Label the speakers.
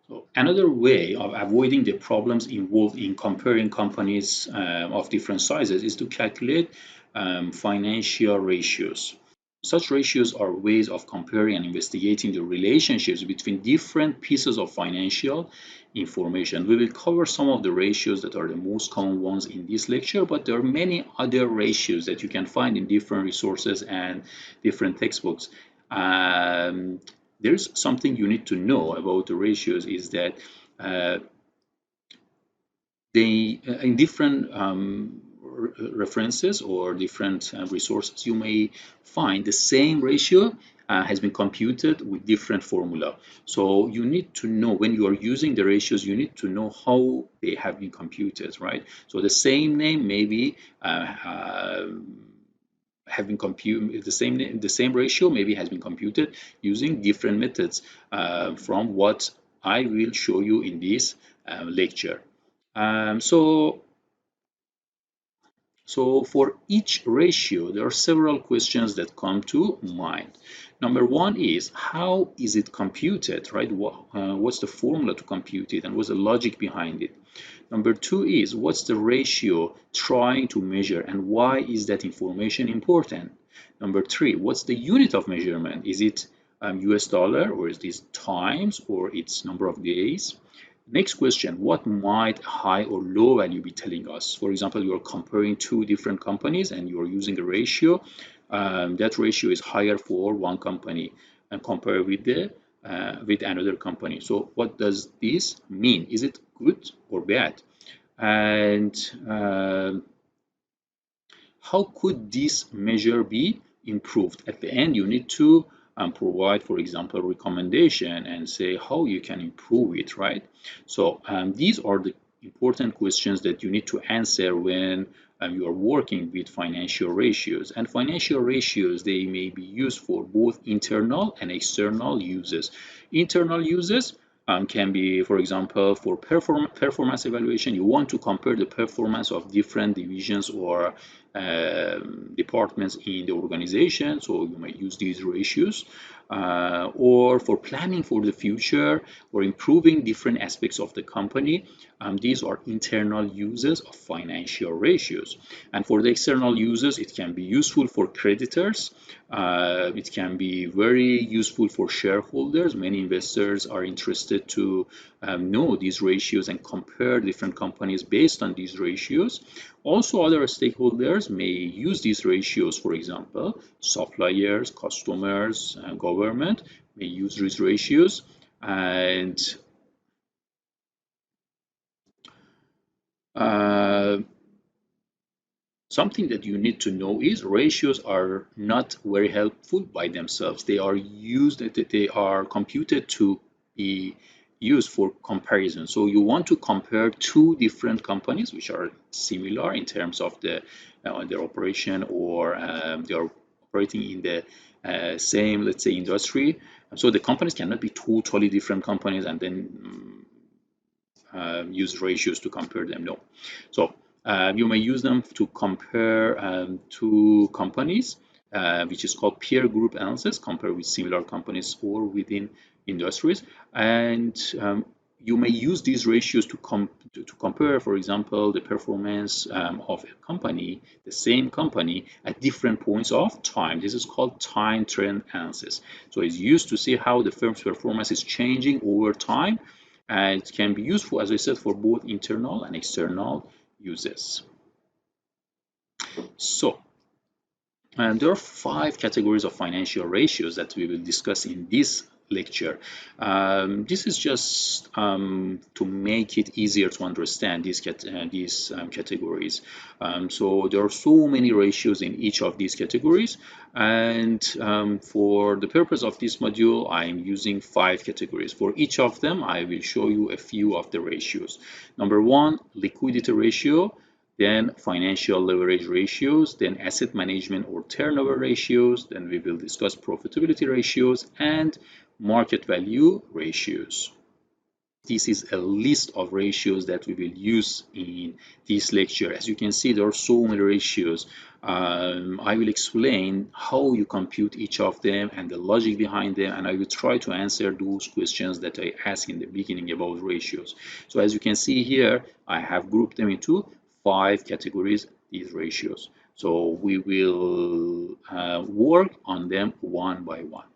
Speaker 1: So another way of avoiding the problems involved in comparing companies of different sizes is to calculate financial ratios. Such ratios are ways of comparing and investigating the relationships between different pieces of financial information. We will cover some of the ratios that are the most common ones in this lecture, but there are many other ratios that you can find in different resources and different textbooks. Um, there's something you need to know about the ratios is that uh, they in different references or different resources you may find the same ratio has been computed with different formula. So you need to know when you are using the ratios, you need to know how they have been computed, right? So the same name maybe have been computed the same ratio maybe has been computed using different methods from what I will show you in this lecture. So for each ratio, there are several questions that come to mind. Number one is how is it computed, right? What's the formula to compute it and what's the logic behind it? Number two is what's the ratio trying to measure and why is that information important? Number three, what's the unit of measurement? Is it US dollar or is this times or its number of days? Next question, what might high or low value be telling us? For example, you are comparing two different companies and you are using a ratio. That ratio is higher for one company and compare with another company. So what does this mean? Is it good or bad? And how could this measure be improved? At the end, you need to provide, for example, recommendation and say how you can improve it, right? So these are the important questions that you need to answer when you are working with financial ratios. And financial ratios, they may be used for both internal and external uses. Internal uses can be, for example, for performance evaluation. You want to compare the performance of different divisions or departments in the organization, so you might use these ratios. Or for planning for the future or improving different aspects of the company, these are internal uses of financial ratios. And for the external uses, it can be useful for creditors. It can be very useful for shareholders. Many investors are interested to know these ratios and compare different companies based on these ratios. Also, other stakeholders may use these ratios, for example, suppliers, customers, government may use these ratios. And uh, something that you need to know is ratios are not very helpful by themselves. They are computed to be used for comparison. So you want to compare two different companies which are similar in terms of their operation or they are operating in the same, let's say, industry. So the companies cannot be totally different companies and then use ratios to compare them. No. So you may use them to compare two companies, which is called peer group analysis, compare with similar companies or within industries. And you may use these ratios to compare, for example, the performance of a company, the same company, at different points of time. This is called time trend analysis. So it's used to see how the firm's performance is changing over time, and it can be useful, as I said, for both internal and external uses. So, and there are five categories of financial ratios that we will discuss in this lecture. This is just to make it easier to understand these categories. So there are so many ratios in each of these categories, and for the purpose of this module, I am using five categories. For each of them, I will show you a few of the ratios. Number one, liquidity ratio. Then financial leverage ratios, then asset management or turnover ratios, then we will discuss profitability ratios and market value ratios. This is a list of ratios that we will use in this lecture. As you can see, there are so many ratios. I will explain how you compute each of them and the logic behind them, and I will try to answer those questions that I asked in the beginning about ratios. So as you can see here, I have grouped them into 5 categories, these ratios. So we will work on them one by one.